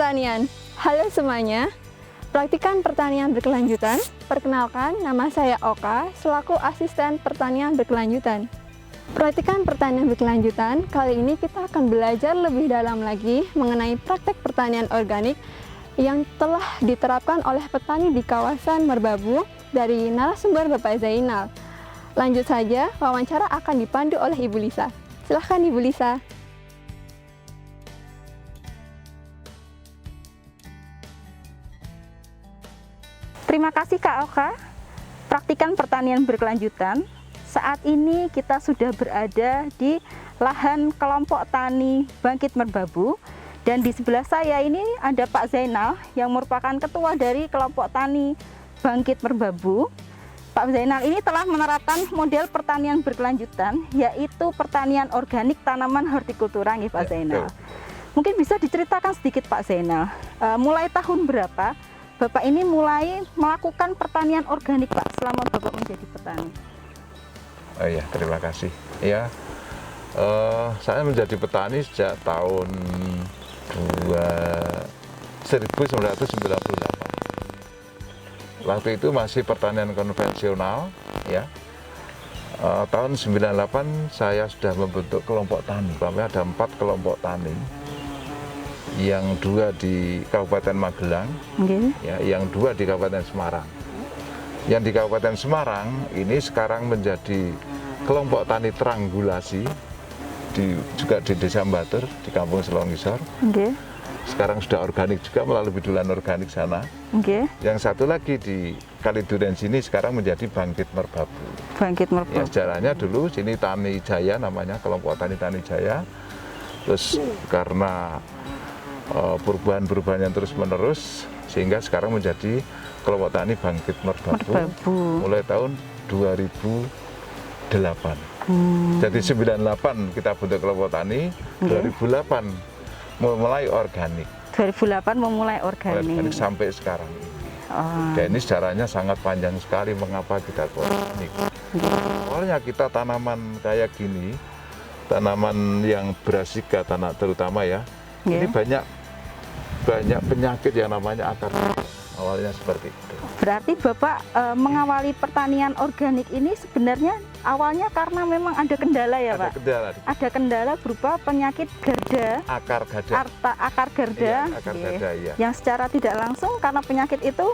pertanian. Halo semuanya, praktikan pertanian berkelanjutan. Perkenalkan, nama saya Oka, selaku asisten pertanian berkelanjutan. Praktikan pertanian berkelanjutan, kali ini kita akan belajar lebih dalam lagi mengenai praktek pertanian organik yang telah diterapkan oleh petani di kawasan Merbabu dari narasumber Bapak Zainal. Lanjut saja, wawancara akan dipandu oleh Ibu Lisa. Silahkan Ibu Lisa. Terima kasih Kak Oka. Praktikan pertanian berkelanjutan. Saat ini kita sudah berada di lahan kelompok tani Bangkit Merbabu. Dan di sebelah saya ini ada Pak Zainal yang merupakan ketua dari kelompok tani Bangkit Merbabu. Pak Zainal ini telah menerapkan model pertanian berkelanjutan, yaitu pertanian organik tanaman hortikultura nih Pak Zainal. Mungkin bisa diceritakan sedikit Pak Zainal, mulai tahun berapa Bapak ini mulai melakukan pertanian organik Pak selama Bapak menjadi petani? Oh iya, terima kasih. Ya, saya menjadi petani sejak tahun 1998. Waktu itu masih pertanian konvensional, ya. Tahun 98 saya sudah membentuk kelompok tani. Kami ada 4 kelompok tani, yang 2 di Kabupaten Magelang, ya, yang 2 di Kabupaten Semarang. Yang di Kabupaten Semarang ini sekarang menjadi kelompok tani tranggulasi, juga di Desa Batur, di Kampung Selongisor. Sekarang sudah organik juga melalui bidulan organik sana. Yang satu lagi di Kaliduren sini sekarang menjadi Bangkit Merbabu. Bangkit Merbabu. Ya, sejarahnya dulu sini Tani Jaya namanya, kelompok tani Tani Jaya. Terus karena perubahan-perubahan yang terus menerus sehingga sekarang menjadi kelompok tani Bangkit Merbabu mulai tahun 2008. Jadi 98 kita bentuk kelompok tani, 2008 memulai organik. 2008 memulai organik Sampai sekarang ini. Dan ini sejarahnya sangat panjang sekali mengapa kita organik. Awalnya kita tanaman kayak gini, tanaman yang berasika terutama ya. Ini banyak penyakit yang namanya akar. Awalnya seperti itu. Berarti Bapak mengawali pertanian organik ini sebenarnya awalnya karena memang ada kendala ya Pak? Ada kendala berupa penyakit garda. Akar garda. Akar garda. Iya, akar garda, iya. Yang secara tidak langsung karena penyakit itu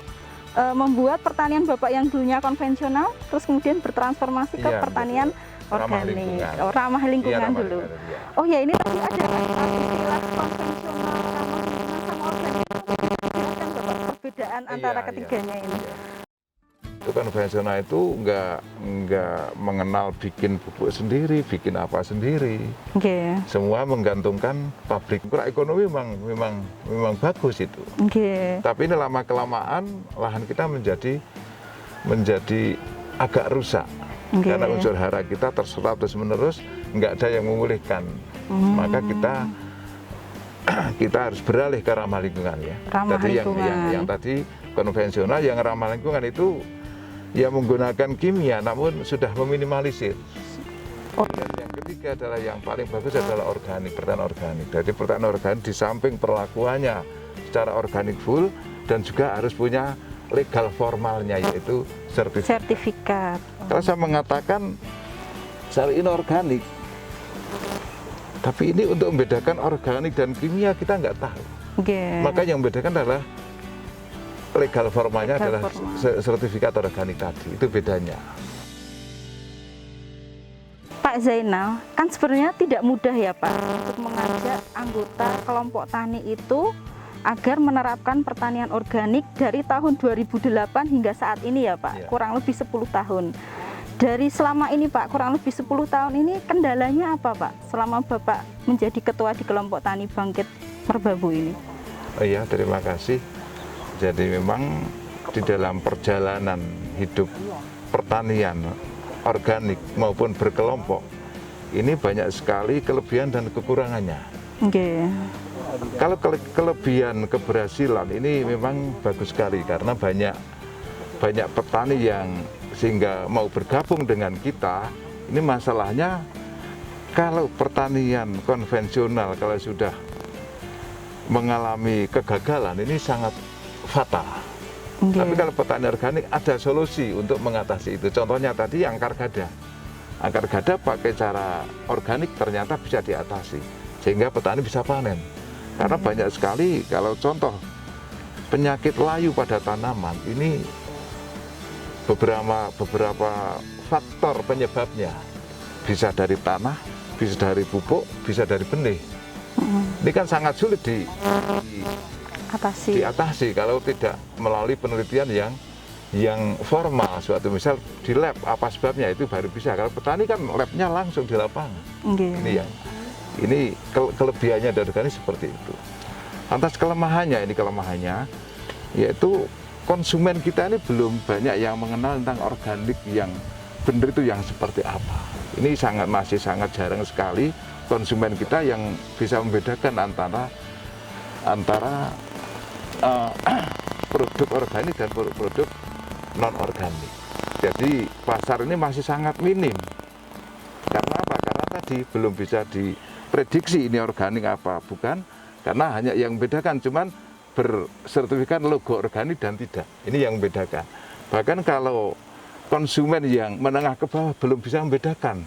membuat pertanian Bapak yang dulunya konvensional terus kemudian bertransformasi ke pertanian organik. Ramah lingkungan iya, dulu. Iya. Oh ya, ini tadi ada istilah konvensional sama organik. Perbedaan antara ketiganya ini. Itu konvensional itu nggak mengenal bikin pupuk sendiri, bikin apa sendiri. Semua menggantungkan pabrik. Kurang ekonomi memang bagus itu. Tapi ini lama kelamaan lahan kita menjadi agak rusak. Karena unsur hara kita terserap terus menerus, nggak ada yang memulihkan. Maka kita harus beralih ke ramah lingkungan ya. Jadi yang tadi konvensional, yang ramah lingkungan itu ya menggunakan kimia, namun sudah meminimalisir. Dan yang ketiga adalah yang paling bagus adalah organik, pertanian organik. Jadi pertanian organik di samping perlakuannya secara organik full dan juga harus punya legal formalnya, yaitu sertifikat. Kalau saya mengatakan saya ini organik, tapi ini untuk membedakan organik dan kimia kita nggak tahu. Maka yang membedakan adalah legal formalnya adalah sertifikat organik tadi. Itu bedanya. Pak Zainal, kan sebenarnya tidak mudah ya Pak untuk mengajak anggota kelompok tani itu agar menerapkan pertanian organik dari tahun 2008 hingga saat ini ya Pak, kurang lebih 10 tahun. Dari selama ini Pak, kurang lebih 10 tahun ini kendalanya apa Pak selama Bapak menjadi ketua di kelompok tani Bangkit Merbabu ini? Oh iya, terima kasih. Jadi memang di dalam perjalanan hidup pertanian organik maupun berkelompok ini banyak sekali kelebihan dan kekurangannya. Kalau kelebihan keberhasilan ini memang bagus sekali karena banyak petani yang sehingga mau bergabung dengan kita. Ini masalahnya kalau pertanian konvensional kalau sudah mengalami kegagalan ini sangat fatal. Nggih. Tapi kalau petani organik ada solusi untuk mengatasi itu. Contohnya tadi angkar gada. Angkar gada pakai cara organik ternyata bisa diatasi. Sehingga petani bisa panen. Karena banyak sekali kalau contoh penyakit layu pada tanaman ini beberapa faktor penyebabnya. Bisa dari tanah, bisa dari pupuk, bisa dari benih. Ini kan sangat sulit diatasi kalau tidak melalui penelitian yang formal. Suatu misal di lab apa sebabnya itu baru bisa. Kalau petani kan labnya langsung di lapangan. Ini kelebihannya dari organik seperti itu. Lantas kelemahannya yaitu konsumen kita ini belum banyak yang mengenal tentang organik yang benar itu yang seperti apa. Ini masih sangat jarang sekali konsumen kita yang bisa membedakan antara produk organik dan produk non organik. Jadi pasar ini masih sangat minim. Karena apa? Karena tadi belum bisa diprediksi ini organik apa bukan. Karena hanya yang membedakan cuman bersertifikat logo organik dan tidak. Ini yang membedakan. Bahkan kalau konsumen yang menengah ke bawah belum bisa membedakan.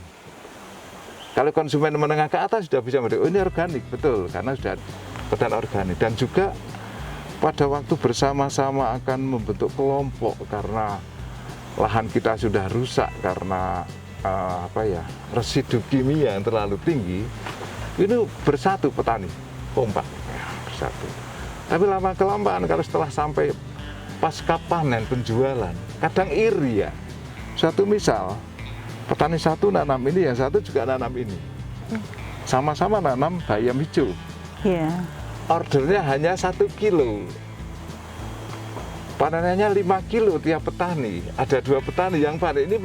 Kalau konsumen menengah ke atas sudah bisa membedakan, oh ini organik, betul, karena sudah petani organik. Dan juga pada waktu bersama-sama akan membentuk kelompok karena lahan kita sudah rusak karena residu kimia yang terlalu tinggi, ini bersatu petani, kompak, bersatu. Tapi lama-kelamaan kalau setelah sampai pasca panen penjualan, kadang iri ya. Suatu misal, petani satu nanam ini, yang satu juga nanam ini. Sama-sama nanam bayam hijau. Ordernya hanya 1 kilo. Panenannya 5 kilo tiap petani. Ada 2 petani yang panen ini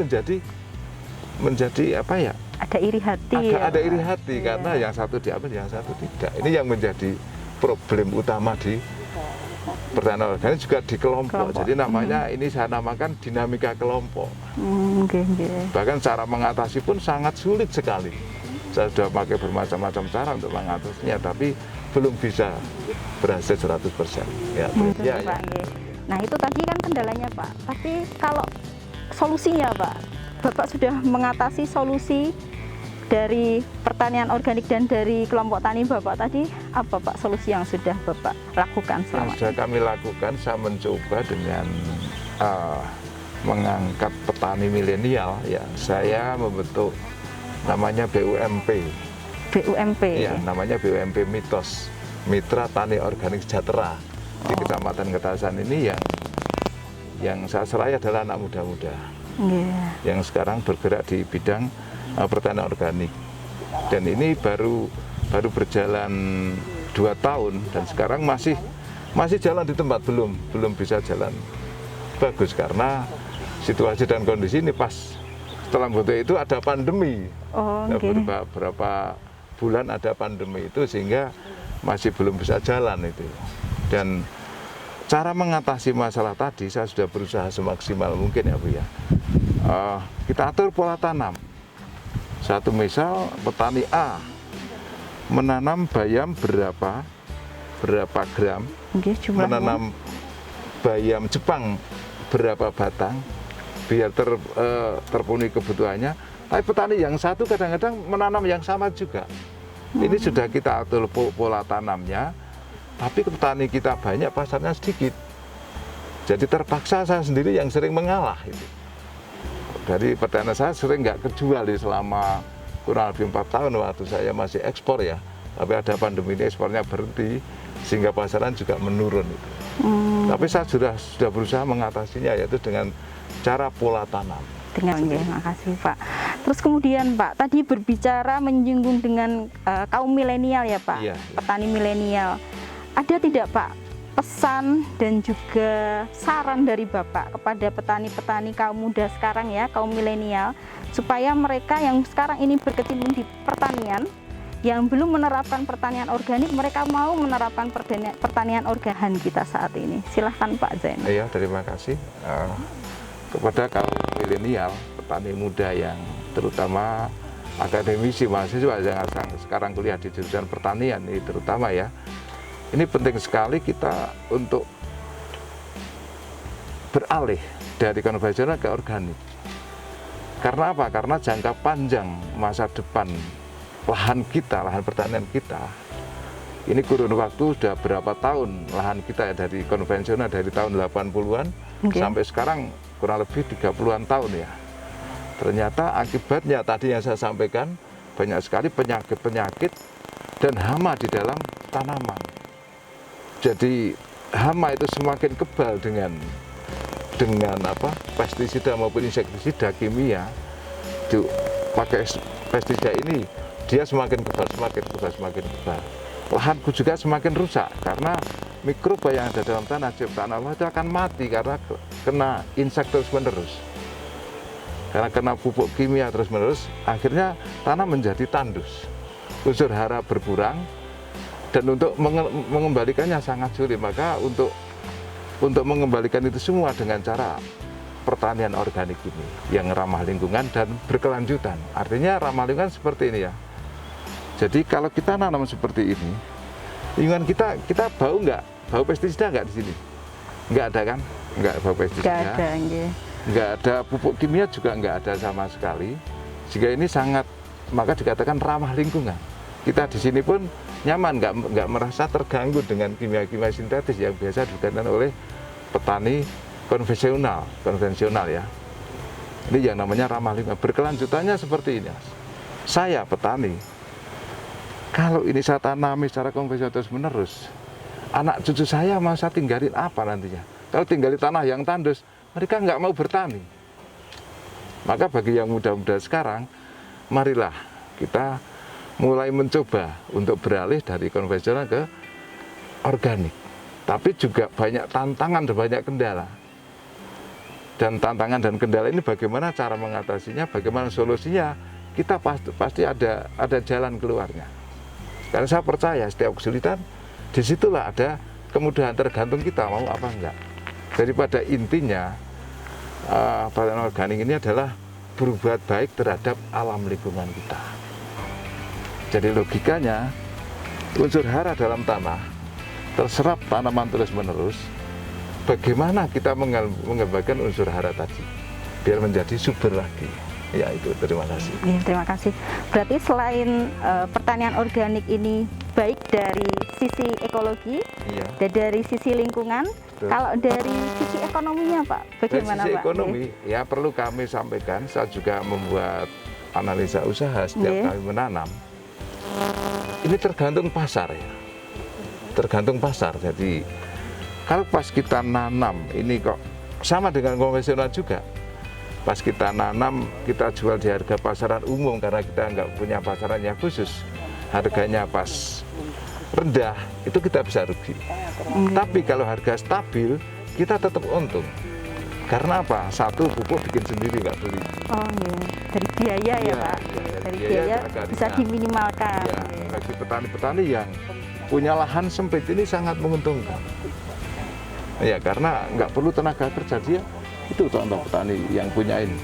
menjadi apa ya? Ada iri hati. Ada iri hati karena yang satu diambil, yang satu tidak. Ini yang menjadi problem utama di pertanian organik juga di kelompok. Jadi namanya ini saya namakan dinamika kelompok. Bahkan cara mengatasi pun sangat sulit sekali. Saya sudah pakai bermacam-macam cara untuk mengatasinya, tapi belum bisa berhasil 100%. Ya. Nah itu tadi kan kendalanya Pak. Tapi kalau solusinya Pak, Bapak sudah mengatasi solusi dari pertanian organik dan dari kelompok tani Bapak tadi, apa Pak solusi yang sudah Bapak lakukan selama ini? Yang sudah kami lakukan, saya mencoba dengan mengangkat petani milenial. Ya, saya membentuk namanya BUMP. BUMP? Ya, namanya BUMP Mitos, Mitra Tani Organik Sejahtera. Di Kecamatan Ketasan ini yang saya seraya adalah anak muda-muda. Yang sekarang bergerak di bidang pertanian organik, dan ini baru berjalan 2 tahun dan sekarang masih jalan di tempat, belum bisa jalan bagus karena situasi dan kondisi ini pas setelah bentuk itu ada pandemi. Beberapa bulan ada pandemi itu sehingga masih belum bisa jalan itu. Dan cara mengatasi masalah tadi saya sudah berusaha semaksimal mungkin ya Bu ya. Kita atur pola tanam. Satu misal petani A menanam bayam berapa gram, menanam bayam Jepang berapa batang, biar terpenuhi kebutuhannya. Tapi petani yang satu kadang-kadang menanam yang sama juga. Ini sudah kita atur pola tanamnya, tapi petani kita banyak, pasarnya sedikit. Jadi terpaksa saya sendiri yang sering mengalah itu. Dari pertanian saya sering nggak kejual selama kurang lebih 4 tahun waktu saya masih ekspor ya. Tapi ada pandemi ini ekspornya berhenti sehingga pasaran juga menurun itu. Tapi saya sudah berusaha mengatasinya yaitu dengan cara pola tanam. Terima kasih Pak. Terus kemudian Pak, tadi berbicara menyinggung dengan kaum milenial ya Pak, petani milenial. Ada tidak Pak pesan dan juga saran dari Bapak kepada petani-petani kaum muda sekarang ya, kaum milenial, supaya mereka yang sekarang ini berkecimpung di pertanian, yang belum menerapkan pertanian organik, mereka mau menerapkan pertanian organik kita saat ini. Silahkan Pak Zain. Iya, terima kasih. Kepada kaum milenial, petani muda yang terutama akademisi, mahasiswa yang sekarang kuliah di jurusan pertanian ini terutama ya, Ini penting sekali kita untuk beralih dari konvensional ke organik. Karena apa? Karena jangka panjang masa depan lahan kita, lahan pertanian kita, ini kurun waktu sudah berapa tahun lahan kita ya, dari konvensional dari tahun 80-an sampai sekarang kurang lebih 30-an tahun ya. Ternyata akibatnya tadi yang saya sampaikan, banyak sekali penyakit-penyakit dan hama di dalam tanaman. Jadi hama itu semakin kebal dengan pestisida maupun insektisida kimia. Pakai pestisida ini dia semakin kebal. Lahanku juga semakin rusak karena mikroba yang ada dalam tanah, ciptaan Allah itu akan mati karena kena insek terus menerus. Karena kena pupuk kimia terus menerus, akhirnya tanah menjadi tandus. Unsur hara berkurang, dan untuk mengembalikannya sangat sulit. Maka untuk mengembalikan itu semua dengan cara pertanian organik ini yang ramah lingkungan dan berkelanjutan. Artinya ramah lingkungan seperti ini ya. Jadi kalau kita nanam seperti ini, lingkungan kita bau nggak? Bau pestisida nggak di sini? Nggak ada kan? Nggak bau pestisida. Nggak ada, nggak ada pupuk kimia juga nggak ada sama sekali. Jika ini sangat, maka dikatakan ramah lingkungan. Kita di sini pun nyaman, nggak merasa terganggu dengan kimia-kimia sintetis yang biasa digunakan oleh petani konvensional ya. Ini yang namanya ramah lingkungan. Berkelanjutannya seperti ini, Mas. Saya petani, kalau ini saya tanami secara konvensional terus menerus, anak cucu saya mau saya tinggalin apa nantinya? Kalau tinggalin tanah yang tandus, mereka nggak mau bertani. Maka bagi yang muda-muda sekarang, marilah kita mulai mencoba untuk beralih dari konvensional ke organik. Tapi juga banyak tantangan dan banyak kendala. Dan tantangan dan kendala ini bagaimana cara mengatasinya, bagaimana solusinya, kita pasti ada jalan keluarnya. Karena saya percaya setiap kesulitan, disitulah ada kemudahan, tergantung kita mau apa enggak. Daripada intinya, pertanian organik ini adalah berbuat baik terhadap alam lingkungan kita. Jadi logikanya, unsur hara dalam tanah terserap tanaman terus-menerus. Bagaimana kita mengembangkan unsur hara tadi biar menjadi subur lagi. Ya itu, terima kasih. Ya, terima kasih. Berarti selain pertanian organik ini baik dari sisi ekologi, dan dari sisi lingkungan, kalau dari sisi ekonominya Pak, bagaimana dari sisi Pak? Ekonomi, ya perlu kami sampaikan, saya juga membuat analisa usaha setiap kami menanam. Ini tergantung pasar ya, tergantung pasar. Jadi kalau pas kita nanam ini kok sama dengan konvensional juga. Pas kita nanam, kita jual di harga pasaran umum karena kita nggak punya pasaran yang khusus. Harganya pas rendah, itu kita bisa rugi. Tapi kalau harga stabil, kita tetap untung. Karena apa? Satu, pupuk bikin sendiri, nggak beli. Oh iya, dari biaya ya Pak? Dari biaya bisa diminimalkan. Ya, bagi petani-petani yang punya lahan sempit ini sangat menguntungkan. Ya, karena nggak perlu tenaga kerja dia. Itu contoh petani yang punya ini.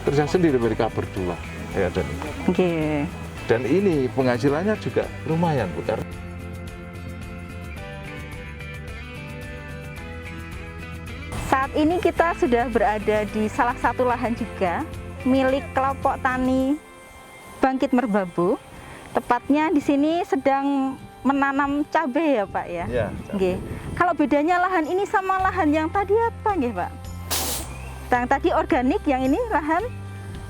Kerja sendiri mereka berdua. Ya, dan ini penghasilannya juga lumayan, Bu. Saat ini kita sudah berada di salah satu lahan juga milik kelompok tani Bangkit Merbabu. Tepatnya di sini sedang menanam cabai ya Pak ya. Ya. Kalau bedanya lahan ini sama lahan yang tadi apa nggih Pak? Yang tadi organik, yang ini lahan?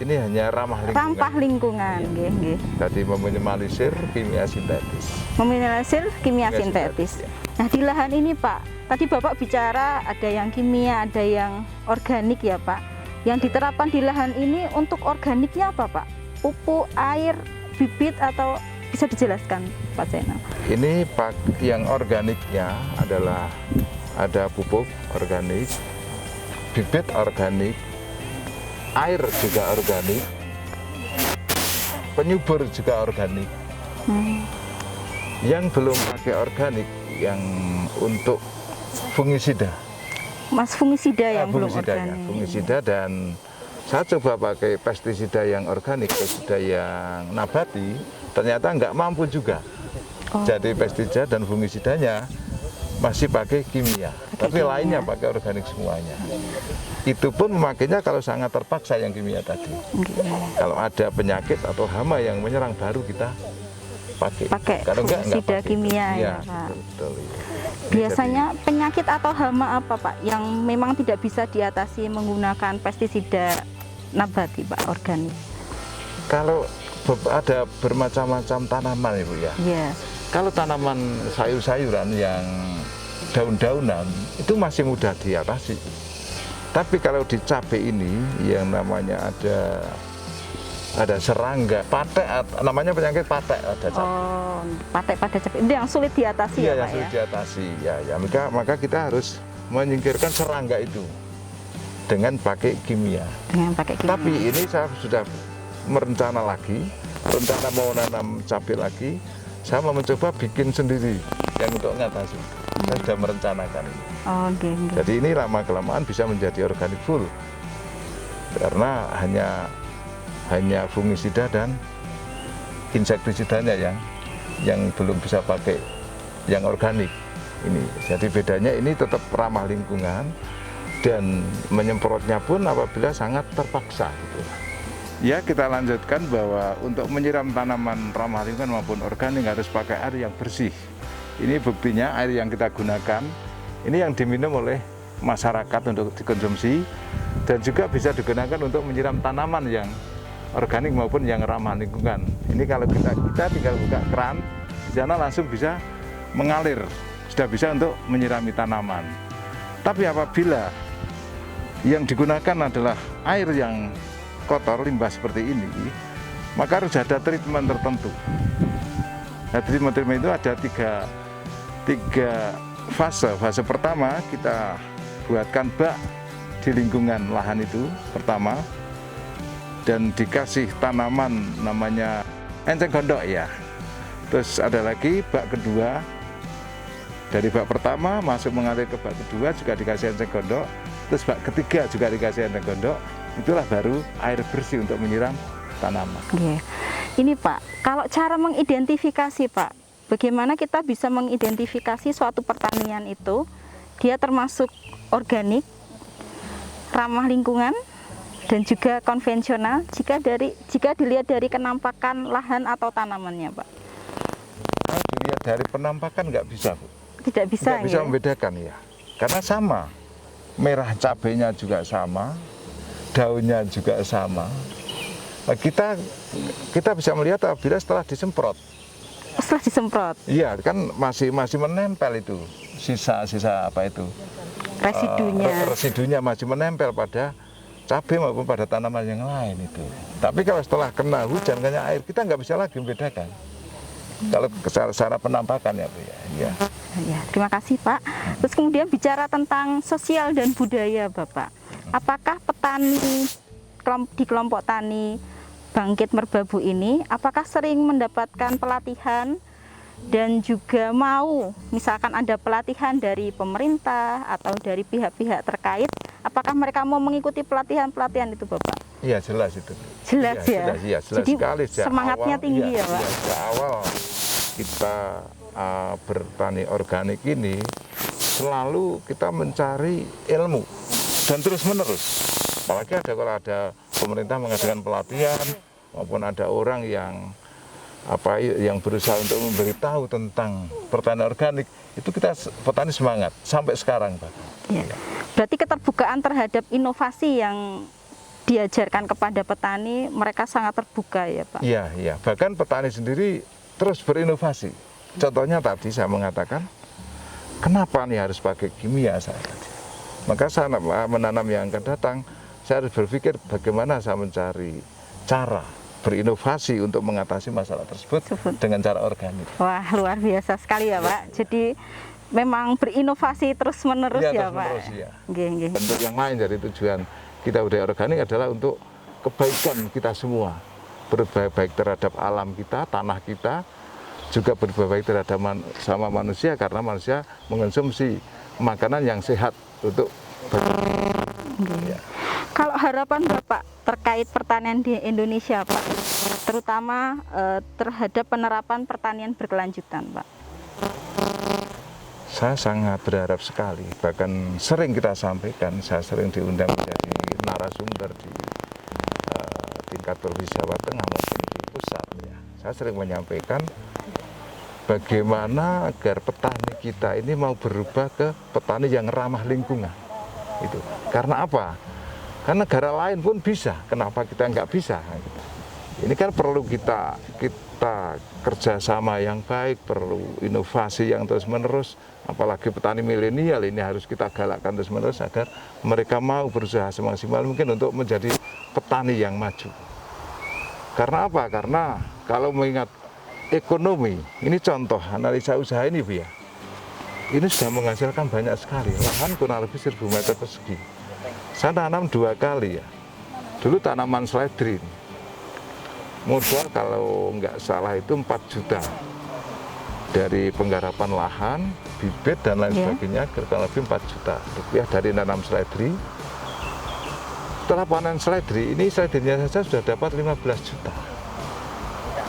Ini hanya ramah lingkungan. Ramah lingkungan, nggih. Tadi meminimalisir kimia sintetis. Meminimalisir kimia sintetis. Ya. Nah di lahan ini Pak, tadi Bapak bicara ada yang kimia, ada yang organik ya Pak. Yang diterapkan di lahan ini untuk organiknya apa Pak? Pupuk, air, bibit, atau bisa dijelaskan Pak Zainal? Ini yang organiknya adalah ada pupuk organik, bibit organik, air juga organik, penyubur juga organik. Yang belum pakai organik, yang untuk fungisida. Mas, fungisida yang belum organik. Fungisida, dan saya coba pakai pestisida yang organik, pestisida yang nabati, ternyata nggak mampu juga. Jadi pestisida dan fungisidanya masih pakai kimia, tapi lainnya pakai organik semuanya. Itu pun memakainya kalau sangat terpaksa yang kimia tadi. Kalau ada penyakit atau hama yang menyerang baru kita pakai. Kalau enggak fungisida pakai. kimia ya, Pak. Betul. Biasanya penyakit atau hama apa Pak yang memang tidak bisa diatasi menggunakan pestisida nabati Pak, organik? Kalau ada bermacam-macam tanaman Ibu ya. Iya. Kalau tanaman sayur-sayuran yang daun-daunan itu masih mudah diatasi. Tapi kalau di cabai ini yang namanya ada serangga, patek, namanya penyakit patek ada cabai. Oh, patek pada cabai itu yang sulit diatasi Iya, ya yang Pak sulit ya. diatasi. Ya, maka kita harus menyingkirkan serangga itu dengan pakai kimia. Dengan pakai kimia. Tapi ini saya sudah merencana mau nanam cabai lagi. Saya mau mencoba bikin sendiri yang untuk mengatasi. Saya sudah merencanakan ini. Oh, okay. Jadi ini lama-kelamaan bisa menjadi organik full. Karena hanya fungisida dan insektisidanya yang belum bisa pakai yang organik ini. Jadi bedanya ini tetap ramah lingkungan dan menyemprotnya pun apabila sangat terpaksa gitu. Ya, kita lanjutkan bahwa untuk menyiram tanaman ramah lingkungan maupun organik harus pakai air yang bersih. Ini buktinya air yang kita gunakan ini yang diminum oleh masyarakat untuk dikonsumsi dan juga bisa digunakan untuk menyiram tanaman yang organik maupun yang ramah lingkungan. Ini kalau kita tinggal buka keran, di sana langsung bisa mengalir, sudah bisa untuk menyirami tanaman. Tapi apabila yang digunakan adalah air yang kotor, limbah seperti ini, maka harus ada treatment tertentu. Nah, treatment itu ada tiga fase. Fase pertama kita buatkan bak di lingkungan lahan itu pertama, dan dikasih tanaman namanya enceng gondok ya. Terus ada lagi bak kedua, dari bak pertama masuk mengalir ke bak kedua juga dikasih enceng gondok, terus bak ketiga juga dikasih enceng gondok. Itulah baru air bersih untuk menyiram tanaman. Oke. Ini Pak, kalau cara mengidentifikasi Pak, bagaimana kita bisa mengidentifikasi suatu pertanian itu dia termasuk organik, ramah lingkungan, dan juga konvensional jika dilihat dari kenampakan lahan atau tanamannya Pak? Kalau dilihat dari penampakan nggak bisa Bu. Tidak bisa, nggak bisa membedakan ya, karena sama, merah cabenya juga sama, daunnya juga sama. Nah, kita bisa melihat apabila setelah disemprot. Setelah disemprot? Iya, kan masih menempel itu sisa-sisa apa itu? Residunya masih menempel pada cabai maupun pada tanaman yang lain itu. Tapi kalau setelah kena hujan, kena air, kita nggak bisa lagi membedakan. Kalau secara penampakan ya Bu ya. Iya. Ya, terima kasih Pak. Terus kemudian bicara tentang sosial dan budaya Bapak. Apakah petani di kelompok tani Bangkit Merbabu ini apakah sering mendapatkan pelatihan dan juga mau misalkan ada pelatihan dari pemerintah atau dari pihak-pihak terkait, apakah mereka mau mengikuti pelatihan-pelatihan itu Bapak? Iya, jelas itu. Jelas ya. Jelas Jadi sekali. semangatnya tinggi ya Pak. Sejak awal kita bertani organik ini selalu kita mencari ilmu dan terus menerus. Apalagi kalau ada pemerintah mengadakan pelatihan maupun ada orang yang berusaha untuk memberitahu tentang pertanian organik, itu kita petani semangat sampai sekarang Pak. Ya. Berarti keterbukaan terhadap inovasi yang diajarkan kepada petani, mereka sangat terbuka ya Pak? Iya. Bahkan petani sendiri terus berinovasi. Contohnya tadi saya mengatakan, kenapa nih harus pakai kimia saya tadi? Maka saya menanam yang akan datang, saya harus berpikir bagaimana saya mencari cara berinovasi untuk mengatasi masalah tersebut dengan cara organik. Wah, luar biasa sekali ya Pak. Jadi memang berinovasi terus-menerus ya Pak. Ya. Nggih. Bentuk yang lain dari tujuan kita budaya organik adalah untuk kebaikan kita semua. Berbaik terhadap alam kita, tanah kita, juga berbaik terhadap sama manusia karena manusia mengonsumsi makanan yang sehat untuk ya. Kalau harapan Bapak terkait pertanian di Indonesia Pak, terutama terhadap penerapan pertanian berkelanjutan Pak? Saya sangat berharap sekali, bahkan sering kita sampaikan, saya sering diundang menjadi narasumber di tingkat provinsi Jawa Tengah maupun di pusat. Ya. Saya sering menyampaikan bagaimana agar petani kita ini mau berubah ke petani yang ramah lingkungan. Itu. Karena apa? Karena negara lain pun bisa, kenapa kita nggak bisa? Ini kan perlu kita kerjasama yang baik, perlu inovasi yang terus-menerus, apalagi petani milenial ini harus kita galakkan terus-menerus agar mereka mau berusaha semaksimal mungkin untuk menjadi petani yang maju. Karena apa? Karena kalau mengingat ekonomi, ini contoh analisa usaha ini Bu ya, ini sudah menghasilkan banyak sekali, lahan kurang lebih 1000 meter persegi. Saya tanam 2 kali ya, dulu tanaman seledri, modal kalau nggak salah itu 4 juta dari penggarapan lahan, bibit dan lain sebagainya, kurang lebih 4 juta rupiah dari nanam seledri. Setelah panen seledri, ini seledrinya saja sudah dapat 15 juta.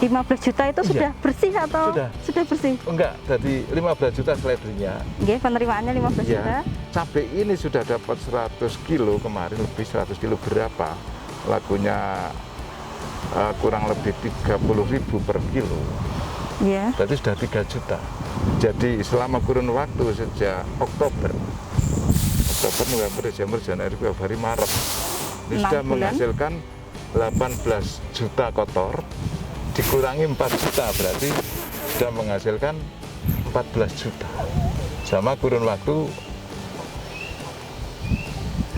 15 juta itu sudah bersih atau sudah bersih? Enggak, jadi 15 juta seledrinya. Oke, penerimaannya 15 juta. Cabai ini sudah dapat 100 kilo kemarin, lebih 100 kilo berapa? Lakunya kurang lebih 30.000 per kilo. Iya. Berarti sudah 3 juta. Jadi selama kurun waktu sejak Oktober, November, Desember, Januari, Februari, Maret, ini sudah menghasilkan 18 juta kotor, dikurangi 4 juta, berarti sudah menghasilkan 14 juta. Sama kurun waktu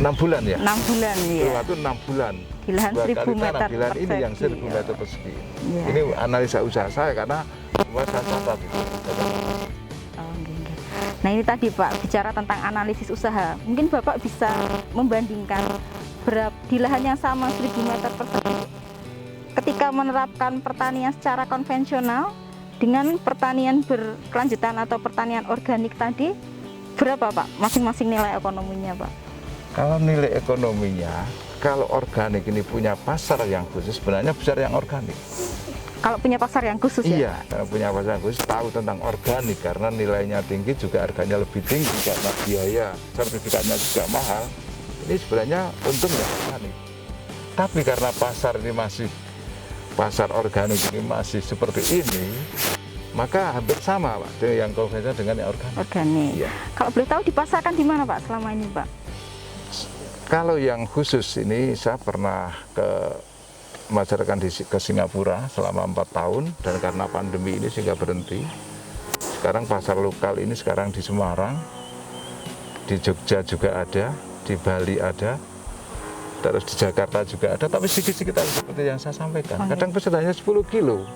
6 bulan ya? 6 bulan, ya. Kurun waktu 6 bulan. Di lahan 1000 meter Di lahan ini yang 1000 meter persegi. Ya. Ini analisa usaha saya karena semua saya catat itu. Nah ini tadi Pak, bicara tentang analisis usaha, mungkin Bapak bisa membandingkan di lahan yang sama 1000 meter persegi ketika menerapkan pertanian secara konvensional dengan pertanian berkelanjutan atau pertanian organik tadi, berapa Pak masing-masing nilai ekonominya Pak? Kalau nilai ekonominya, kalau organik ini punya pasar yang khusus, sebenarnya besar yang organik. Kalau punya pasar yang khusus ya? Iya, kalau punya pasar yang khusus tahu tentang organik karena nilainya tinggi juga harganya lebih tinggi karena biaya sertifikatnya juga mahal. Ini sebenarnya untungnya organik. Tapi karena pasar ini pasar organik ini masih seperti ini, maka hampir sama Pak yang konvensional dengan yang organik. Organik. Iya. Kalau boleh tahu dipasarkan di mana Pak selama ini Pak? Kalau yang khusus ini saya pernah memasarkan ke Singapura selama 4 tahun dan karena pandemi ini sehingga berhenti. Sekarang pasar lokal ini sekarang di Semarang, di Jogja juga ada, di Bali ada, terus di Jakarta juga ada, tapi sedikit-sedikit seperti yang saya sampaikan. Kadang pesanannya 10 kilo.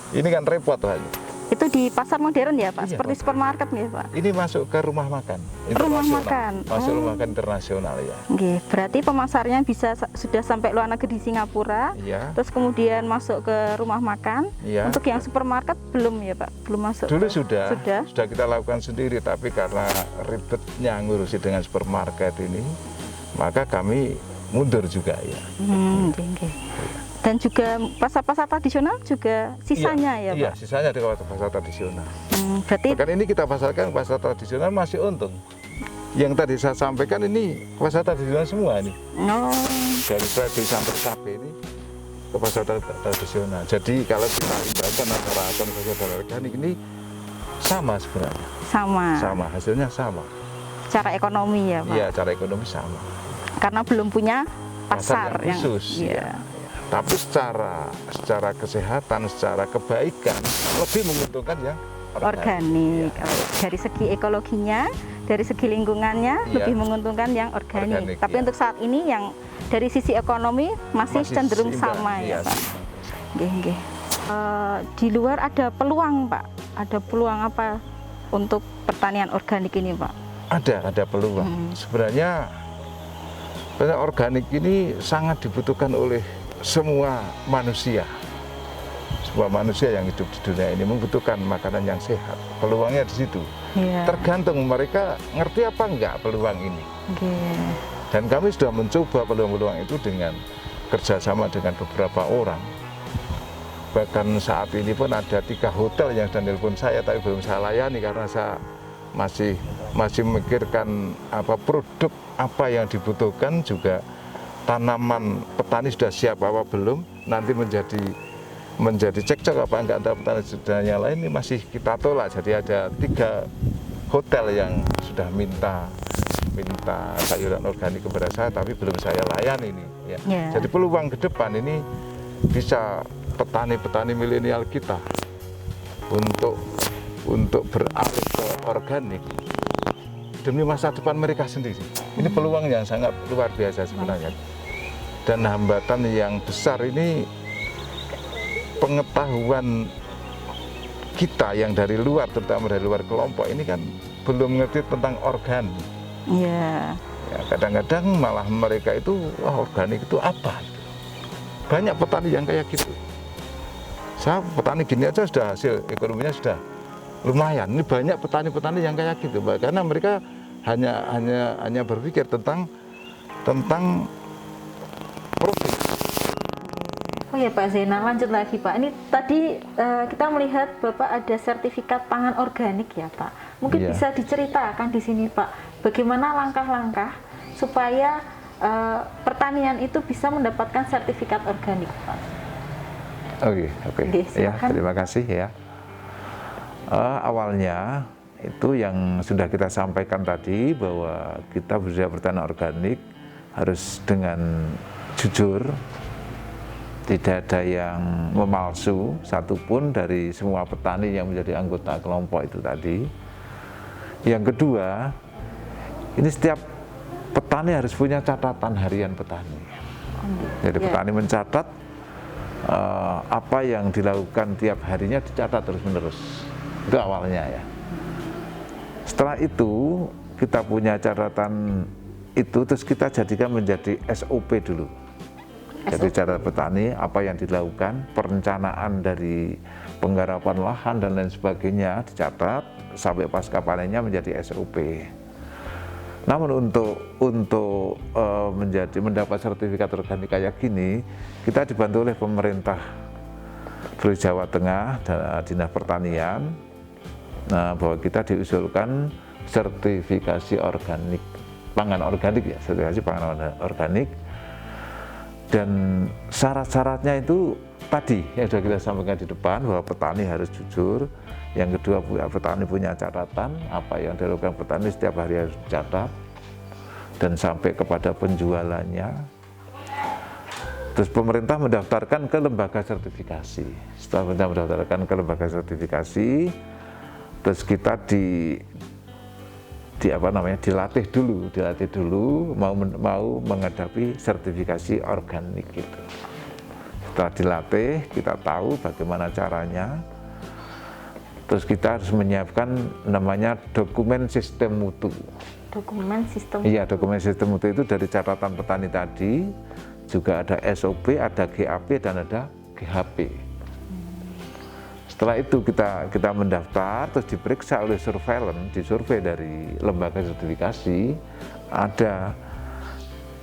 Ini kan repot Pak. Itu di pasar modern ya Pak? Iya, seperti supermarket nih Pak? Ini masuk ke rumah makan. Rumah makan? Masuk rumah makan internasional ya. Oke, berarti pemasarnya sudah sampai luar negeri di Singapura, Iya. terus kemudian masuk ke rumah makan. Iya. Untuk yang supermarket belum ya Pak? Belum masuk? Dulu sudah kita lakukan sendiri, tapi karena ribetnya ngurusi dengan supermarket ini, maka kami mundur juga ya. Okay. Dan juga pasar-pasar tradisional juga sisanya ya Pak? Iya, sisanya di pasar tradisional. Berarti bahkan ini kita pasarkan pasar tradisional masih untung. Yang tadi saya sampaikan ini pasar tradisional semua ini. Dari seledri sampai cabai ini ke pasar tradisional. Jadi kalau kita ibaratkan antara konvensional dan organik ini sama sebenarnya. Sama, hasilnya sama. Secara ekonomi ya Pak? Iya, cara ekonomi sama. Karena belum punya pasar yang khusus. Ya. Tapi secara kesehatan, secara kebaikan lebih menguntungkan yang organik. Ya. Dari segi ekologinya, dari segi lingkungannya lebih menguntungkan yang organik. Tapi untuk saat ini yang dari sisi ekonomi masih cenderung sama ya Pak. Nggih. Di luar ada peluang Pak. Ada peluang apa untuk pertanian organik ini Pak? Ada peluang. Sebenarnya organik ini sangat dibutuhkan oleh semua manusia. Semua manusia yang hidup di dunia ini membutuhkan makanan yang sehat. Peluangnya di situ. Tergantung mereka ngerti apa enggak peluang ini. Dan kami sudah mencoba peluang-peluang itu dengan kerjasama dengan beberapa orang. Bahkan saat ini pun ada 3 hotel yang sudah nelpon saya, tapi belum saya layani karena saya masih memikirkan produk apa yang dibutuhkan, juga tanaman petani sudah siap apa belum, nanti menjadi cekcok apa enggak antara petani dan yang lain, ini masih kita tolak. Jadi ada 3 hotel yang sudah minta sayuran organik kepada saya, tapi belum saya layani ini ya. Jadi peluang ke depan ini bisa petani-petani milenial kita untuk beralih ke organik demi masa depan mereka sendiri. Ini peluang yang sangat luar biasa sebenarnya. Dan hambatan yang besar ini pengetahuan kita yang dari luar, terutama dari luar kelompok ini kan belum ngerti tentang organik. Iya. Ya, kadang-kadang malah mereka itu, wah organik itu apa? Banyak petani yang kayak gitu. Saya petani gini aja sudah hasil ekonominya sudah lumayan. Ini banyak petani-petani yang kayak gitu, karena mereka hanya berpikir tentang profit. Oh ya Pak Zainal, lanjut lagi Pak. Ini tadi kita melihat Bapak ada sertifikat pangan organik ya Pak. Mungkin bisa diceritakan di sini Pak, bagaimana langkah-langkah supaya pertanian itu bisa mendapatkan sertifikat organik Pak. Oke. Ya, terima kasih ya. Awalnya itu yang sudah kita sampaikan tadi, bahwa kita budidaya pertanian organik harus dengan jujur, tidak ada yang memalsu satupun dari semua petani yang menjadi anggota kelompok itu tadi. Yang kedua, ini setiap petani harus punya catatan harian petani. Jadi petani mencatat apa yang dilakukan tiap harinya, dicatat terus-menerus. Itu awalnya ya. Setelah itu kita punya catatan itu, terus kita jadikan menjadi SOP dulu. Jadi cara petani apa yang dilakukan, perencanaan dari penggarapan lahan dan lain sebagainya dicatat sampai pasca panennya menjadi SOP. Namun untuk mendapat sertifikat organik kayak gini, kita dibantu oleh pemerintah Provinsi Jawa Tengah dan Dinas Pertanian. Nah, bahwa kita diusulkan sertifikasi organik, pangan organik ya, sertifikasi pangan organik. Dan syarat-syaratnya itu tadi yang sudah kita sampaikan di depan, bahwa petani harus jujur. Yang kedua, petani punya catatan, apa yang dilakukan petani setiap hari harus dicatat dan sampai kepada penjualannya. Terus pemerintah mendaftarkan ke lembaga sertifikasi. Setelah pemerintah mendaftarkan ke lembaga sertifikasi, terus kita dilatih dulu mau menghadapi sertifikasi organik gitu. Setelah dilatih, kita tahu bagaimana caranya. Terus kita harus menyiapkan namanya dokumen sistem mutu. Dokumen sistem. Iya, dokumen sistem mutu itu dari catatan petani tadi, juga ada SOP, ada GAP dan ada GHP. Setelah itu kita mendaftar, terus diperiksa oleh surveillance, disurvei dari lembaga sertifikasi.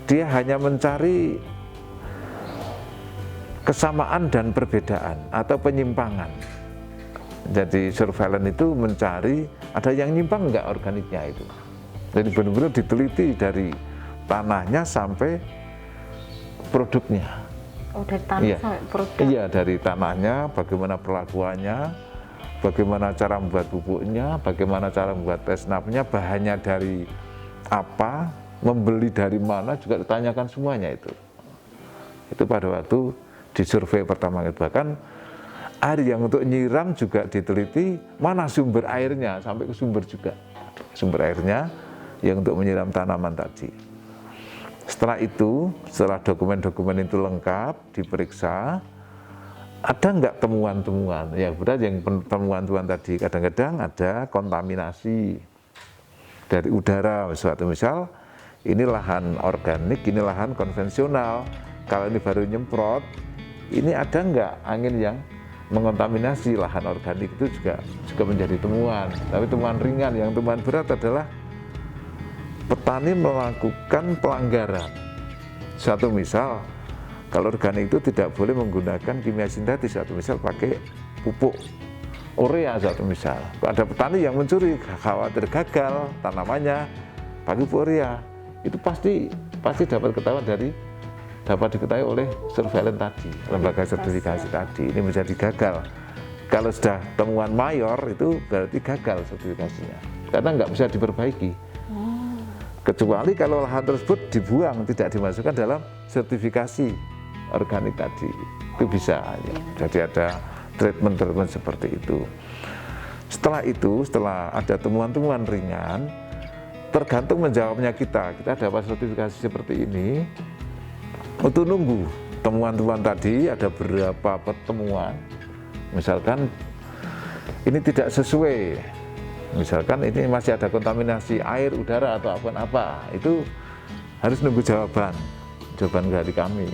Dia hanya mencari kesamaan dan perbedaan atau penyimpangan. Jadi surveillance itu mencari ada yang nyimpang enggak organiknya itu. Jadi benar-benar diteliti dari tanahnya sampai produknya. Oh, dari tanah sampai produk. Iya, dari tanahnya, bagaimana perlakuannya, bagaimana cara membuat pupuknya, bagaimana cara membuat tesnapnya, bahannya dari apa, membeli dari mana, juga ditanyakan semuanya itu. Itu pada waktu disurvei pertama kali. Bahkan air yang untuk nyiram juga diteliti, mana sumber airnya, sampai ke sumber juga. Sumber airnya yang untuk menyiram tanaman tadi. Setelah itu, setelah dokumen-dokumen itu lengkap, diperiksa, ada enggak temuan-temuan? Ya benar, yang temuan-temuan tadi kadang-kadang ada kontaminasi dari udara. Suatu misal, ini lahan organik, ini lahan konvensional. Kalau ini baru nyemprot, ini ada enggak angin yang mengontaminasi lahan organik, itu juga menjadi temuan. Tapi temuan ringan, yang temuan berat adalah petani melakukan pelanggaran. Satu misal, kalau organik itu tidak boleh menggunakan kimia sintetis. Satu misal pakai pupuk urea satu misal. Ada petani yang mencuri, khawatir gagal tanamannya pakai pupuk urea, itu pasti dapat diketahui oleh surveillance tadi, lembaga sertifikasi tadi. Ini menjadi gagal. Kalau sudah temuan mayor itu berarti gagal sertifikasinya, karena nggak bisa diperbaiki. Kecuali kalau lahan tersebut dibuang, tidak dimasukkan dalam sertifikasi organik tadi, itu bisa. Ya. Jadi ada treatment seperti itu. Setelah ada temuan-temuan ringan, tergantung menjawabnya kita dapat sertifikasi seperti ini, untuk nunggu temuan-temuan tadi ada beberapa pertemuan, misalkan ini tidak sesuai, misalkan ini masih ada kontaminasi air, udara atau apa, itu harus nunggu jawaban dari kami.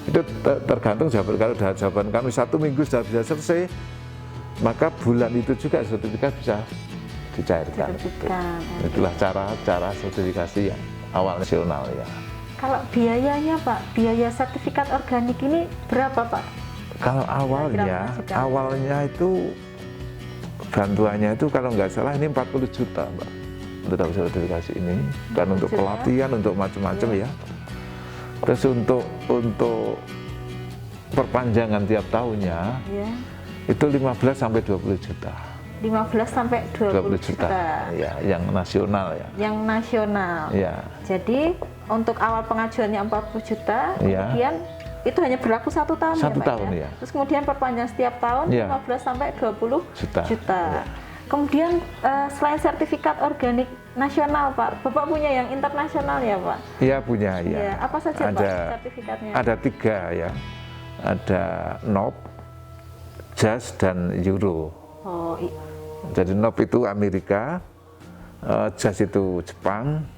Itu tergantung kalau jawaban kami 1 minggu sudah bisa selesai, maka bulan itu juga sertifikat bisa dicairkan. Itulah cara sertifikasi yang awal nasional ya. Kalau biayanya Pak, biaya sertifikat organik ini berapa Pak? Kalau awalnya itu bantuannya itu kalau nggak salah ini 40 juta Mbak, untuk dapat sertifikasi ini, dan untuk pelatihan, untuk macam-macam ya. Terus untuk perpanjangan tiap tahunnya itu 15 sampai 20 juta. 15 sampai 20 juta. Ya, yang nasional ya. Yang nasional. Ya. Jadi untuk awal pengajuannya 40 juta, kemudian itu hanya berlaku 1 tahun ya Pak? 1 tahun ya. Terus kemudian perpanjang setiap tahun 15 sampai 20 juta. Ya. Kemudian selain sertifikat organik nasional Pak, Bapak punya yang internasional ya Pak? Iya punya ya. Ya. Apa saja Pak sertifikatnya? Ada 3 ya. Ada NOP, JAS dan Euro. Jadi NOP itu Amerika, JAS itu Jepang,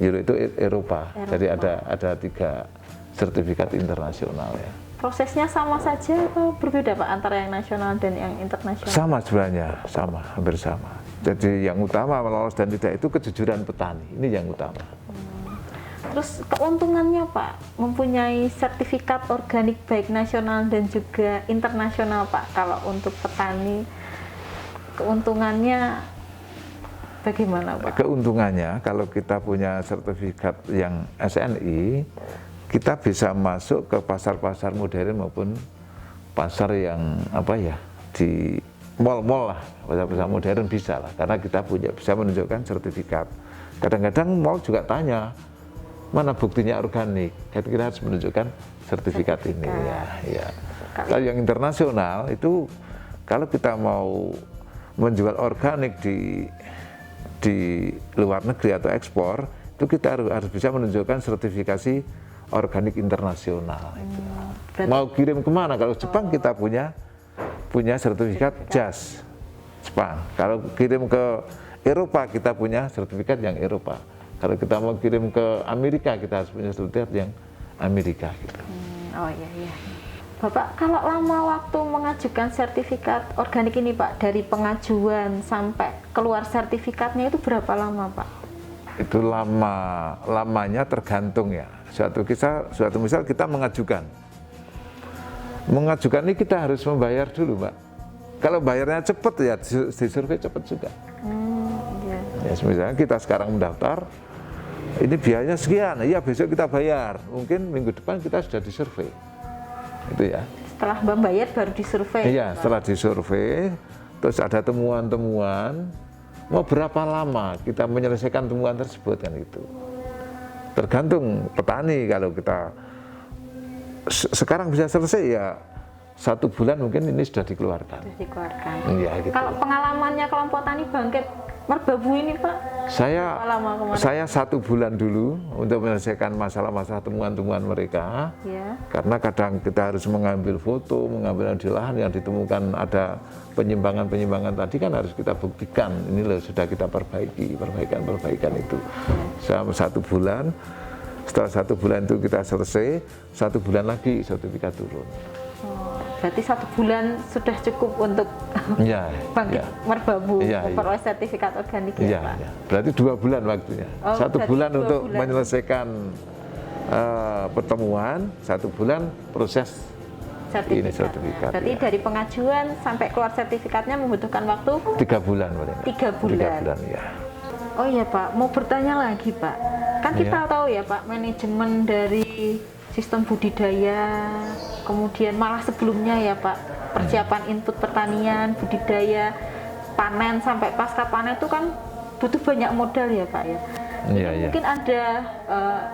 Euro itu Eropa. Jadi ada 3 sertifikat internasional ya. Prosesnya sama saja atau berbeda Pak antara yang nasional dan yang internasional? Sama sebenarnya, hampir sama. Jadi yang utama lolos dan tidak itu kejujuran petani, ini yang utama. Terus keuntungannya Pak, mempunyai sertifikat organik baik nasional dan juga internasional Pak, kalau untuk petani keuntungannya bagaimana Pak? Keuntungannya kalau kita punya sertifikat yang SNI, kita bisa masuk ke pasar-pasar modern maupun pasar yang di mall-mall lah, pasar-pasar modern bisa lah, karena kita bisa menunjukkan sertifikat. Kadang-kadang mall juga tanya, mana buktinya organik, kita harus menunjukkan sertifikat ini ya. Kalau yang internasional itu, kalau kita mau menjual organik di luar negeri atau ekspor, itu kita harus bisa menunjukkan sertifikasi organik internasional. Mau kirim kemana? Kalau Jepang kita punya sertifikat JAS Jepang. Kalau kirim ke Eropa kita punya sertifikat yang Eropa. Kalau kita mau kirim ke Amerika kita harus punya sertifikat yang Amerika. Gitu. Oh iya. Bapak, kalau lama waktu mengajukan sertifikat organik ini Pak, dari pengajuan sampai keluar sertifikatnya itu berapa lama Pak? Itu lamanya tergantung ya. Suatu misal kita mengajukan ini kita harus membayar dulu Mbak. Kalau bayarnya cepat ya disurvei cepat juga. Ya, misalnya kita sekarang mendaftar, ini biayanya sekian, iya besok kita bayar, mungkin minggu depan kita sudah disurvei, itu ya. Setelah membayar baru disurvei. Iya, setelah disurvei, terus ada temuan-temuan, mau berapa lama kita menyelesaikan temuan tersebut kan itu. Tergantung petani, kalau kita sekarang bisa selesai ya 1 bulan mungkin ini sudah dikeluarkan. Iya, gitu. Kalau pengalamannya kelompok tani Bangkit Merbabu ini Pak? Saya 1 bulan dulu untuk menyelesaikan masalah-masalah temuan-temuan mereka. Ya. Karena kadang kita harus mengambil foto, mengambil di lahan yang ditemukan ada penyimpangan tadi kan harus kita buktikan. Ini loh sudah kita perbaiki, perbaikan itu. Selama 1 bulan, setelah 1 bulan itu kita selesai, 1 bulan lagi sertifikat turun. Berarti 1 bulan sudah cukup untuk Bangkit Merbabu memperoleh sertifikat organik ya Pak? Ya. Berarti 2 bulan waktunya. 1 bulan untuk menyelesaikan pertemuan, 1 bulan proses sertifikat. Ini sertifikat. Berarti Ya. dari pengajuan sampai keluar sertifikatnya membutuhkan waktu 3 bulan paling. 3 bulan. 3 bulan ya. Oh iya Pak, mau bertanya lagi Pak. Kan kita Iya. tahu ya Pak, manajemen dari sistem budidaya, kemudian malah sebelumnya ya Pak, persiapan input pertanian, budidaya, panen sampai pasca panen itu kan butuh banyak modal ya Pak ya. Iya, iya. Mungkin ada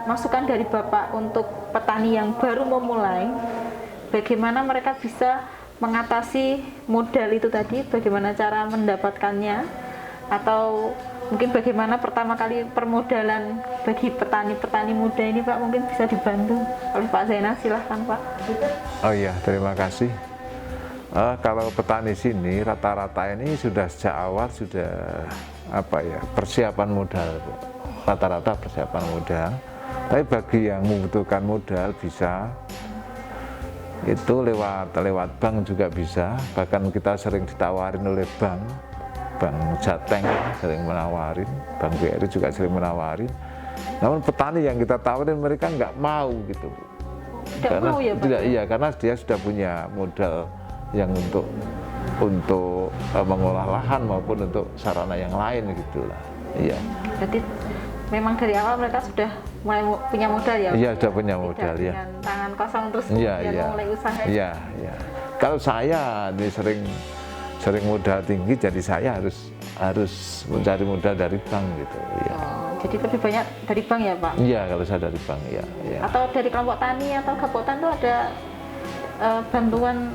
masukan dari Bapak untuk petani yang baru memulai, bagaimana mereka bisa mengatasi modal itu tadi, bagaimana cara mendapatkannya, atau mungkin bagaimana pertama kali permodalan bagi petani-petani muda ini Pak, mungkin bisa dibantu oleh Pak Zainal, silahkan Pak. Oh iya, terima kasih. Kalau petani sini rata-rata ini sudah sejak awal sudah persiapan modal, rata-rata persiapan modal. Tapi bagi yang membutuhkan modal bisa itu lewat bank juga bisa. Bahkan kita sering ditawarin oleh bank Jateng sering menawarin, Bank BRI juga sering menawarin. Namun petani yang kita tawarin mereka nggak mau gitu. Tidak mau ya Pak? Tidak, iya, karena dia sudah punya modal yang untuk mengolah lahan maupun untuk sarana yang lain gitulah. Iya. Jadi memang dari awal mereka sudah mulai punya modal ya? Iya, sudah punya Tidak modal ya. dengan tangan kosong terus Iya, kemudian iya. mulai usaha. Iya, iya. Kalau saya ini sering modal tinggi, jadi saya harus mencari modal dari bank gitu. Iya. Oh, jadi lebih banyak dari bank ya Pak? Iya, kalau saya dari bank ya. Iya. Atau dari kelompok tani atau gaboktan itu ada bantuan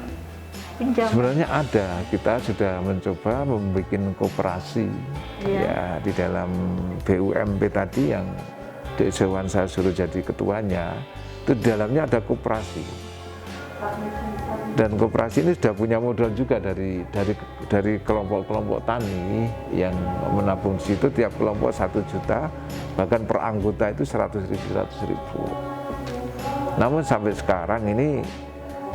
pinjam? Sebenarnya ada, kita sudah mencoba membuat koperasi ya di dalam BUMP tadi yang Dek Sewan saya suruh jadi ketuanya, itu di dalamnya ada koperasi. Dan koperasi ini sudah punya modal juga dari kelompok-kelompok tani yang menabung di situ, tiap kelompok 1 juta, bahkan per anggota itu 100.000. Namun sampai sekarang ini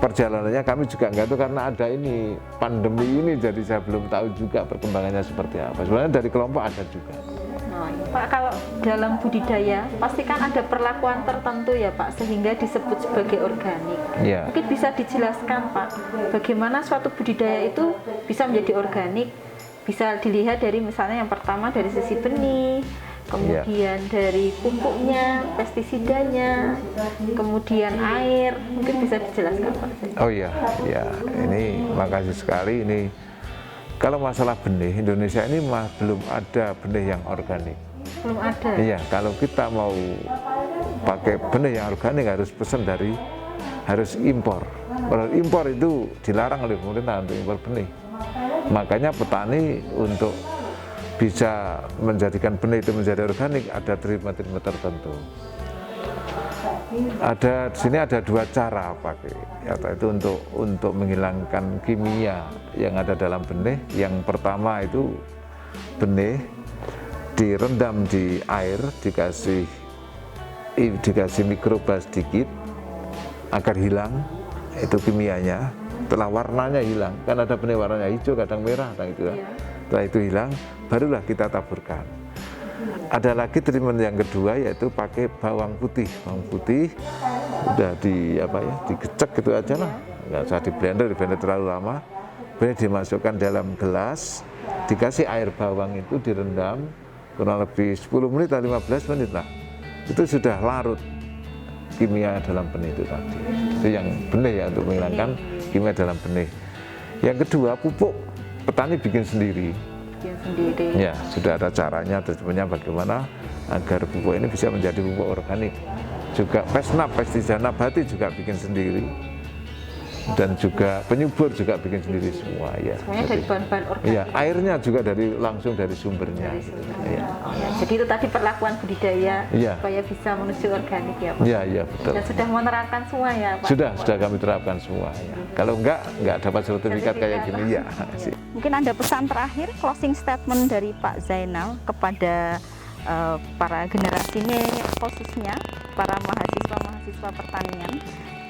perjalanannya kami juga nggak tahu karena ada ini pandemi ini, jadi saya belum tahu juga perkembangannya seperti apa. Sebenarnya dari kelompok ada juga. Oh, iya. Pak, kalau dalam budidaya pasti kan ada perlakuan tertentu ya Pak, sehingga disebut sebagai organik. Iya. Mungkin bisa dijelaskan Pak, bagaimana suatu budidaya itu bisa menjadi organik? Bisa dilihat dari misalnya yang pertama dari sisi benih, kemudian dari pupuknya, pestisidanya, kemudian air, mungkin bisa dijelaskan Pak. Oh iya, ya ini makasih sekali. Ini kalau masalah benih, Indonesia ini belum ada benih yang organik. Belum ada. Iya, kalau kita mau pakai benih yang organik harus impor. Kalau impor itu dilarang oleh pemerintah untuk impor benih. Makanya petani untuk bisa menjadikan benih itu menjadi organik ada terima tertentu. Di sini ada 2 cara pakai, yaitu untuk menghilangkan kimia yang ada dalam benih. Yang pertama itu benih direndam di air, dikasih mikroba sedikit agar hilang itu kimianya. Setelah warnanya hilang, kan ada benih warnanya hijau, kadang merah, kadang itu. Setelah itu hilang, barulah kita taburkan. Ada lagi treatment yang kedua, yaitu pakai bawang putih. Bawang putih udah digecek gitu aja lah, nggak usah di blender terlalu lama. Kemudian dimasukkan dalam gelas, dikasih air bawang itu direndam kurang lebih 10 menit atau 15 menit lah. Itu sudah larut kimia dalam benih itu tadi. Itu yang benih ya, untuk menghilangkan kimia dalam benih. Yang kedua, pupuk petani bikin sendiri. Ya, sudah ada caranya, treatmentnya bagaimana agar pupuk ini bisa menjadi pupuk organik. Juga pestisida nabati juga bikin sendiri. Dan juga penyubur juga bikin sendiri semua ya. Semuanya dari bahan-bahan organik. Iya, airnya juga langsung dari sumbernya. Ya. Jadi itu tadi perlakuan budidaya supaya bisa menuju organik ya Pak. Iya, iya betul. Dan sudah menerapkan semua ya Pak. Sudah kami terapkan semua ya. Kalau enggak dapat sertifikat kayak gini ya. Mungkin ada pesan terakhir, closing statement dari Pak Zainal kepada para generasi ini, khususnya para mahasiswa pertanian,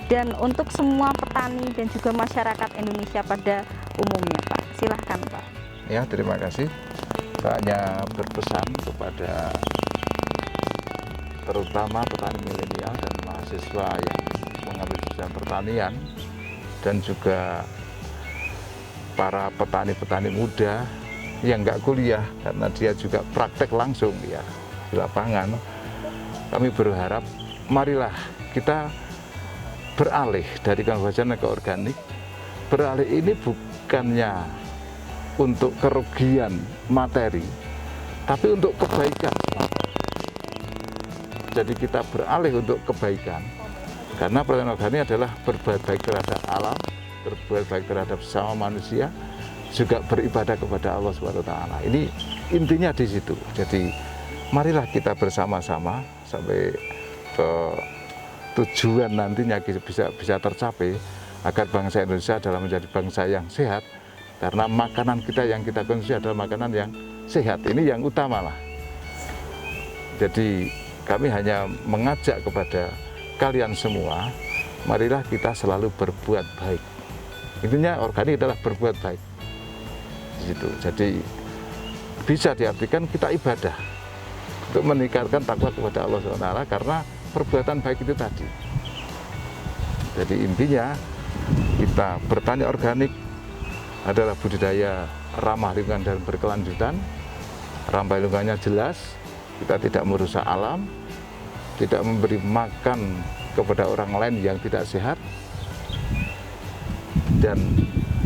dan untuk semua petani dan juga masyarakat Indonesia pada umumnya Pak. Silahkan Pak. Ya, terima kasih. Hanya berpesan kepada terutama petani milenial dan mahasiswa yang mengambil jurusan pertanian dan juga para petani-petani muda yang nggak kuliah karena dia juga praktek langsung ya di lapangan. Kami berharap marilah kita beralih dari konvensional ke organik. Beralih ini bukannya untuk kerugian materi, tapi untuk kebaikan. Jadi kita beralih untuk kebaikan. Karena pertanian organik adalah berbuat baik terhadap alam, berbuat baik terhadap sesama manusia, juga beribadah kepada Allah SWT. Ini intinya di situ. Jadi marilah kita bersama-sama sampai ke tujuan nantinya bisa tercapai, agar bangsa Indonesia adalah menjadi bangsa yang sehat. Karena makanan kita yang kita konsumsi adalah makanan yang sehat. Ini yang utama lah. Jadi kami hanya mengajak kepada kalian semua, marilah kita selalu berbuat baik. Intinya organik adalah berbuat baik. Di situ. Jadi bisa diartikan kita ibadah untuk meningkatkan takwa kepada Allah SWT karena perbuatan baik itu tadi. Jadi intinya kita bertani organik adalah budidaya ramah lingkungan dan berkelanjutan. Ramah lingkungannya jelas, kita tidak merusak alam, tidak memberi makan kepada orang lain yang tidak sehat, dan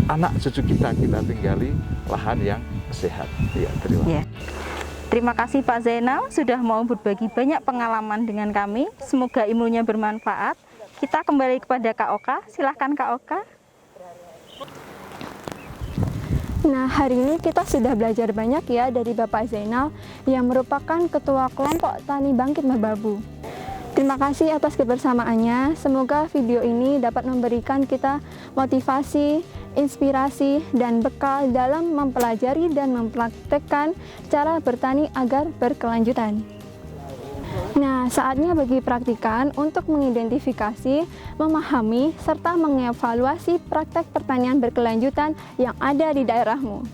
anak cucu kita tinggali lahan yang sehat. Ya, terima kasih. Ya. Terima kasih Pak Zainal sudah mau berbagi banyak pengalaman dengan kami. Semoga ilmunya bermanfaat. Kita kembali kepada Kak Oka. Silahkan Kak Oka. Nah, hari ini kita sudah belajar banyak ya dari Bapak Zainal yang merupakan Ketua Kelompok Tani Bangkit Merbabu. Terima kasih atas kebersamaannya. Semoga video ini dapat memberikan kita motivasi, inspirasi, dan bekal dalam mempelajari dan mempraktekkan cara bertani agar berkelanjutan. Nah, saatnya bagi praktikan untuk mengidentifikasi, memahami, serta mengevaluasi praktek pertanian berkelanjutan yang ada di daerahmu.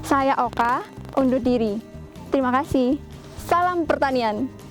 Saya Oka, undur diri. Terima kasih. Salam pertanian.